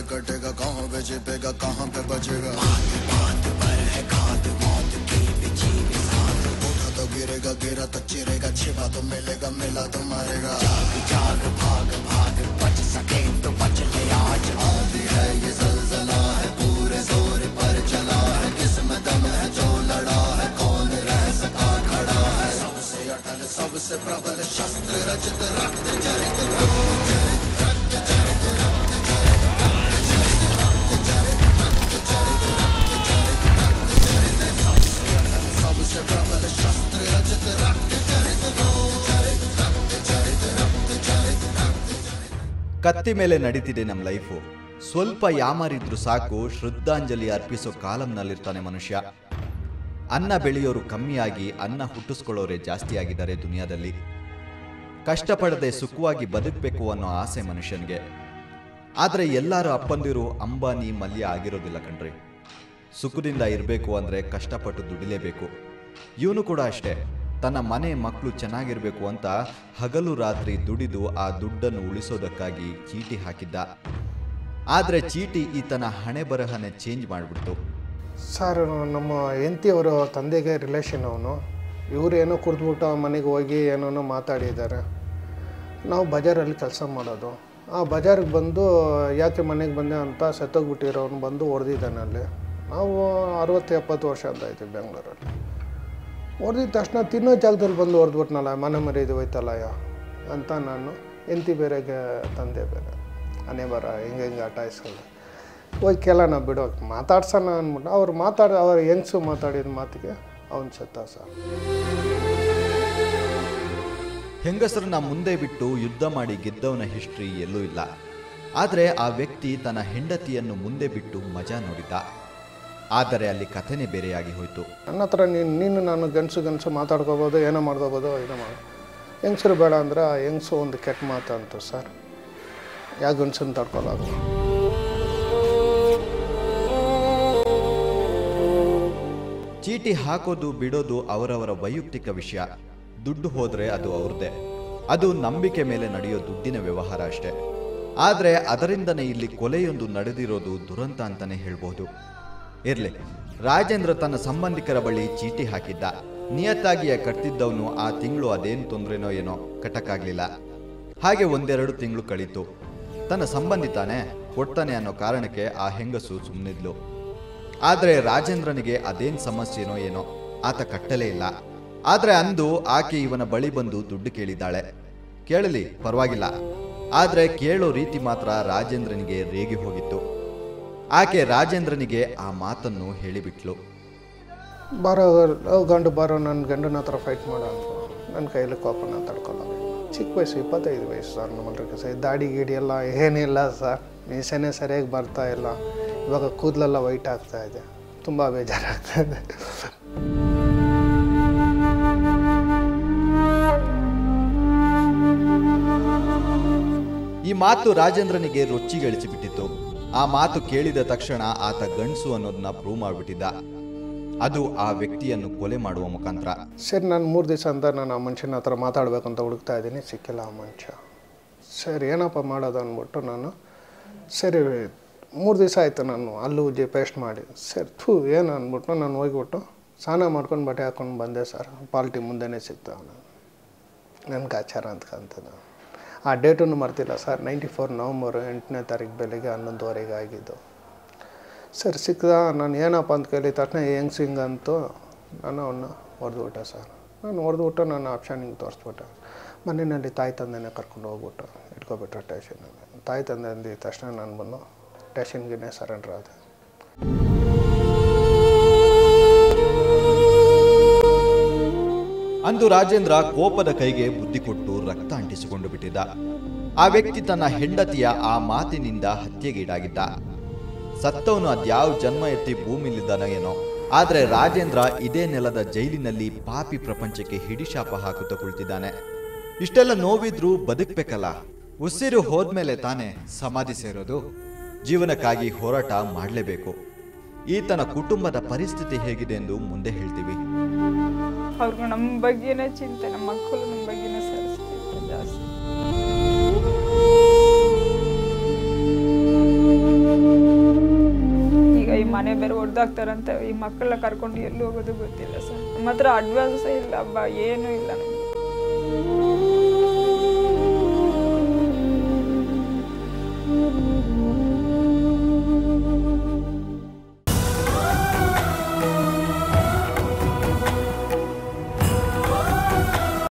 कटेगा कहाँ पे छिपेगा कहाँ पे बचेगा उठा तो गिरेगा गिरा तो चिरेगा छिपा तो मिलेगा मिला तो मारेगा जाग जाग भाग भाग बच सके तो बच ले आज आंधी है ये ज़लज़ला है पूरे जोर पर चला है किस्मत दम है जो लड़ा है कौन रह सका खड़ा है सबसे अटल सबसे प्रबल शस्त्र रचित रक्त चरित सबसे प्रबल शस्त्र रचित रक्त चरित ಕತ್ತಿ ಮೇಲೆ ನಡೀತಿದೆ ನಮ್ಮ ಲೈಫು. ಸ್ವಲ್ಪ ಯಾಮಾರಿದ್ರು ಸಾಕು ಶ್ರದ್ಧಾಂಜಲಿ ಅರ್ಪಿಸೋ ಕಾಲಂನಲ್ಲಿರ್ತಾನೆ ಮನುಷ್ಯ. ಅನ್ನ ಬೆಳೆಯೋರು ಕಮ್ಮಿಯಾಗಿ ಅನ್ನ ಹುಟ್ಟಿಸ್ಕೊಳ್ಳೋರೆ ಜಾಸ್ತಿ ಆಗಿದ್ದಾರೆ ದುನಿಯಾದಲ್ಲಿ. ಕಷ್ಟಪಡದೆ ಸುಖವಾಗಿ ಬದುಕಬೇಕು ಅನ್ನೋ ಆಸೆ ಮನುಷ್ಯನಿಗೆ. ಆದರೆ ಎಲ್ಲರ ಅಪ್ಪಂದಿರು ಅಂಬಾನಿ ಮಲ್ಯ ಆಗಿರೋದಿಲ್ಲ ಕಣ್ರಿ. ಸುಖದಿಂದ ಇರಬೇಕು ಅಂದರೆ ಕಷ್ಟಪಟ್ಟು ದುಡಿಲೇಬೇಕು. ಇವನು ಕೂಡ ಅಷ್ಟೇ. ತನ್ನ ಮನೆ ಮಕ್ಕಳು ಚೆನ್ನಾಗಿರಬೇಕು ಅಂತ ಹಗಲು ರಾತ್ರಿ ದುಡಿದು ಆ ದುಡ್ಡನ್ನು ಉಳಿಸೋದಕ್ಕಾಗಿ ಚೀಟಿ ಹಾಕಿದ್ದ. ಆದರೆ ಚೀಟಿ ಈತನ ಹಣೆ ಬರಹನೆ ಚೇಂಜ್ ಮಾಡಿಬಿಡ್ತು. ಸರ್, ನಮ್ಮ ಹೆಂಡತಿಯವರ ತಂದೆಗೆ ರಿಲೇಷನ್ ಅವನು. ಇವರೇನೋ ಕುಡಿದ್ಬಿಟ್ಟು ಮನೆಗೆ ಹೋಗಿ ಏನೋ ಮಾತಾಡಿದ್ದಾರೆ. ನಾವು ಬಜಾರಲ್ಲಿ ಕೆಲಸ ಮಾಡೋದು. ಆ ಬಜಾರಿಗೆ ಬಂದು ಯಾಕೆ ಮನೆಗೆ ಬಂದೆ ಅಂತ ಸತ್ತೋಗ್ಬಿಟ್ಟಿರೋನು ಬಂದು ಹೊಡೆದಿದ್ದಾನೆ ಅಲ್ಲಿ. ನಾವು 60-70 ವರ್ಷ ಅಂತ ಇದ್ದೀವಿ ಬೆಂಗಳೂರಲ್ಲಿ. ಹೊಡೆದಿದ್ದ ತಕ್ಷಣ ತಿನ್ನೋ ಜಾಗದಲ್ಲಿ ಬಂದು ಹೊಡೆದ್ಬಿಟ್ನಲ್ಲ, ಮನೆ ಮರ್ಯಾದೆ ಹೋಯ್ತಲ್ಲ ಅಂತ ನಾನು ಹೆಂಡತಿ ಬೇರೆಗೆ ತಂದೆ ಬೇರೆ ಹಣೆ ಬರ ಹಿಂಗೆ ಅಟಾಯಿಸಲ್ಲ ಹೋಗಿ ಕೇಳೋಣ ಬಿಡೋ ಮಾತಾಡ್ಸೋಣ ಅಂದ್ಬಿಟ್ಟು ಅವ್ರು ಹೆಂಗಸು ಮಾತಾಡಿದ ಮಾತಿಗೆ ಅವನು ಸತ್ತ ಸರ್. ಹೆಂಗಸರನ್ನ ಮುಂದೆ ಬಿಟ್ಟು ಯುದ್ಧ ಮಾಡಿ ಗೆದ್ದವನ ಹಿಸ್ಟ್ರಿ ಎಲ್ಲೂ ಇಲ್ಲ. ಆದರೆ ಆ ವ್ಯಕ್ತಿ ತನ್ನ ಹೆಂಡತಿಯನ್ನು ಮುಂದೆ ಬಿಟ್ಟು ಮಜಾ ನೋಡಿದ್ದ. ಆದರೆ ಅಲ್ಲಿ ಕಥೆನೇ ಬೇರೆಯಾಗಿ ಹೋಯಿತು. ನನ್ನ ಹತ್ರ ನೀನು ನಾನು ಗಂಡಸು ಮಾತಾಡ್ಕೋಬೋದು, ಏನೋ ಮಾಡ್ಕೋಬೋದು, ಏನೋ ಹೆಂಗಸರು ಬೇಡ ಅಂದ್ರೆ ಆ ಹೆಂಗಸು ಒಂದು ಕೆಟ್ಟ ಮಾತು ಅಂತು ಸರ್. ಯಾವ ಗಂಡಸನ್ನು ತಡ್ಕೊಳ್ಳೋದು. ಚೀಟಿ ಹಾಕೋದು ಬಿಡೋದು ಅವರವರ ವೈಯಕ್ತಿಕ ವಿಷಯ. ದುಡ್ಡು ಹೋದರೆ ಅದು ಅವ್ರದ್ದೇ. ಅದು ನಂಬಿಕೆ ಮೇಲೆ ನಡೆಯೋ ದುಡ್ಡಿನ ವ್ಯವಹಾರ ಅಷ್ಟೇ. ಆದರೆ ಅದರಿಂದನೇ ಇಲ್ಲಿ ಕೊಲೆಯೊಂದು ನಡೆದಿರೋದು ದುರಂತ ಅಂತಾನೆ ಹೇಳ್ಬೋದು. ಇರ್ಲಿ, ರಾಜೇಂದ್ರ ತನ್ನ ಸಂಬಂಧಿಕರ ಬಳಿ ಚೀಟಿ ಹಾಕಿದ್ದ. ನಿಯತ್ತಾಗಿಯೇ ಕಟ್ತಿದ್ದವನು ಆ ತಿಂಗಳು ಅದೇನು ತೊಂದ್ರೆನೋ ಏನೋ ಕಟ್ಟಕ್ಕಾಗ್ಲಿಲ್ಲ. ಹಾಗೆ 1-2 ತಿಂಗಳು ಕಳೀತು. ತನ್ನ ಸಂಬಂಧಿತಾನೆ ಕೊಡ್ತಾನೆ ಅನ್ನೋ ಕಾರಣಕ್ಕೆ ಆ ಹೆಂಗಸು ಸುಮ್ಮನಿದ್ಲು. ಆದರೆ ರಾಜೇಂದ್ರನಿಗೆ ಅದೇನು ಸಮಸ್ಯೆನೋ ಏನೋ ಆತ ಕಟ್ಟಲೇ ಇಲ್ಲ. ಆದರೆ ಅಂದು ಆಕೆ ಇವನ ಬಳಿ ಬಂದು ದುಡ್ಡು ಕೇಳಿದ್ದಾಳೆ. ಕೇಳಲಿ, ಪರವಾಗಿಲ್ಲ. ಆದರೆ ಕೇಳೋ ರೀತಿ ಮಾತ್ರ ರಾಜೇಂದ್ರನಿಗೆ ರೇಗಿ ಹೋಗಿತ್ತು. ಆಕೆ ರಾಜೇಂದ್ರನಿಗೆ ಆ ಮಾತನ್ನು ಹೇಳಿಬಿಟ್ಲು. ಗಂಡು ಬಾರೋ, ನನ್ನ ಗಂಡನ ಹತ್ರ ಫೈಟ್ ಮಾಡೋ ಅಂತ ನನ್ನ ಕೈಯಲ್ಲಿ ಕೋಪನ ತಡ್ಕೊಳ್ಳೋದು. ಚಿಕ್ಕ ವಯಸ್ಸು 25 ವಯಸ್ಸು ಸರ್. ನಮ್ಮಲ್ಲಿ ಸರ್ ದಾಡಿ ಗೀಡಿ ಎಲ್ಲ ಏನಿಲ್ಲ ಸರ್. ಮೀಸೆನೇ ಸರಿಯಾಗಿ ಬರ್ತಾ ಇಲ್ಲ. ಇವಾಗ ಕೂದಲೆಲ್ಲ ವೈಟ್ ಆಗ್ತಾ ಇದೆ. ತುಂಬ ಬೇಜಾರಾಗ್ತಾ ಇದೆ. ಈ ಮಾತು ರಾಜೇಂದ್ರನಿಗೆ ರೊಚ್ಚಿಗಳಿಸಿಬಿಟ್ಟಿತ್ತು. ಆ ಮಾತು ಕೇಳಿದ ತಕ್ಷಣ ಆತ ಗಂಡಸು ಅನ್ನೋದನ್ನ ಪ್ರೂವ್ ಮಾಡಿಬಿಟ್ಟಿದ್ದ. ಅದು ಆ ವ್ಯಕ್ತಿಯನ್ನು ಕೊಲೆ ಮಾಡುವ ಮುಖಾಂತರ. ಸರಿ, ನಾನು 3 ದಿವಸ ಅಂತ ನಾನು ಆ ಮನುಷ್ಯನ ಹತ್ರ ಮಾತಾಡಬೇಕಂತ ಹುಡುಕ್ತಾ ಇದ್ದೀನಿ, ಸಿಕ್ಕಿಲ್ಲ ಆ ಮನುಷ್ಯ. ಸರಿ, ಏನಪ್ಪ ಮಾಡೋದು ಅಂದ್ಬಿಟ್ಟು ನಾನು ಸರಿ 3 ದಿವಸ ಆಯಿತು ನಾನು ಅಲ್ಲೂ ಪೇಸ್ಟ್ ಮಾಡಿ. ಸರಿ ಏನು ಅಂದ್ಬಿಟ್ಟು ನಾನು ಹೋಗಿಬಿಟ್ಟು ಸ್ನಾನ ಮಾಡ್ಕೊಂಡು ಬಟ್ಟೆ ಹಾಕ್ಕೊಂಡು ಬಂದೆ ಸರ್. ಪಾಲ್ಟಿ ಮುಂದೆನೇ ಸಿಗ್ತಾವ ನನಗೆ ಆಚಾರ ಅಂತಕ್ಕಂಥದ್ದು. ಆ ಡೇಟನ್ನು ಮರ್ತಿಲ್ಲ ಸರ್. 94 ನವಂಬರ್ 8ನೇ ತಾರೀಕು ಬೆಳಿಗ್ಗೆ 11:15 ಆಗಿದ್ದು. ಸರ್ ಸಿಕ್ಕದ. ನಾನು ಏನಪ್ಪ ಅಂತ ಕೇಳಿದ ತಕ್ಷಣ ಹೆಂಗಂತೂ ನಾನು ಅವನ್ನ ಹೊಡೆದ್ಬಿಟ್ಟೆ ಸರ್. ನಾನು ಹೊಡೆದ್ಬಿಟ್ಟು ನಾನು ಆಪ್ಷನಿಗೆ ತೋರಿಸ್ಬಿಟ್ಟೆ. ಮನೆಯಲ್ಲಿ ತಾಯಿ ತಂದೆನೇ ಕರ್ಕೊಂಡು ಹೋಗ್ಬಿಟ್ಟು ಇಟ್ಕೊಬಿಟ್ರೆ ಸ್ಟೇಷನಲ್ಲಿ. ತಾಯಿ ತಂದೆ ಅಂದಿದ ತಕ್ಷಣ ನಾನು ಬಂದು ಸ್ಟೇಷನ್ಗೆ ಸರೆಂಡರ್ ಆದೆ. ಅಂದು ರಾಜೇಂದ್ರ ಕೋಪದ ಕೈಗೆ ಬುದ್ಧಿ ಕೊಟ್ಟು ರಕ್ತ ಅಂಟಿಸಿಕೊಂಡು ಬಿಟ್ಟಿದ್ದ. ಆ ವ್ಯಕ್ತಿ ತನ್ನ ಹೆಂಡತಿಯ ಆ ಮಾತಿನಿಂದ ಹತ್ಯೆಗೀಡಾಗಿದ್ದ. ಸತ್ತವನು ಅದ್ಯಾವ ಜನ್ಮ ಎತ್ತಿ ಭೂಮಿಲಿದ್ದಾನೋ ಏನೋ. ಆದರೆ ರಾಜೇಂದ್ರ ಇದೇ ನೆಲದ ಜೈಲಿನಲ್ಲಿ ಪಾಪಿ ಪ್ರಪಂಚಕ್ಕೆ ಹಿಡಿಶಾಪ ಹಾಕುತ್ತಾ ಕುಳಿತಿದ್ದಾನೆ. ಇಷ್ಟೆಲ್ಲ ನೋವಿದ್ರೂ ಬದುಕಬೇಕಲ್ಲ. ಉಸಿರು ಹೋದ್ಮೇಲೆ ತಾನೇ ಸಮಾಧಿ ಸೇರೋದು. ಜೀವನಕ್ಕಾಗಿ ಹೋರಾಟ ಮಾಡಲೇಬೇಕು. ಈತನ ಕುಟುಂಬದ ಪರಿಸ್ಥಿತಿ ಹೇಗಿದೆ ಎಂದು ಮುಂದೆ ಹೇಳ್ತೀವಿ. ಅವ್ರಿಗೂ ನಮ್ಮ ಬಗ್ಗೆನೇ ಚಿಂತೆ, ನಮ್ಮ ಮಕ್ಕಳು ನಮ್ಮ ಬಗ್ಗೆನೇ ಸರಿಸ್ತಿತ್ತು ಜಾಸ್ತಿ. ಮನೆ ಬೇರೆ ಹೊಡೆದಾಕ್ತಾರಂತ ಈ ಮಕ್ಕಳನ್ನ ಕರ್ಕೊಂಡು ಎಲ್ಲಿ ಹೋಗೋದು ಗೊತ್ತಿಲ್ಲ ಸರ್. ನಮ್ಮ ಹತ್ರ ಅಡ್ವಾನ್ಸ್ ಇಲ್ಲ, ಏನೂ ಇಲ್ಲ ನಮಗೆ.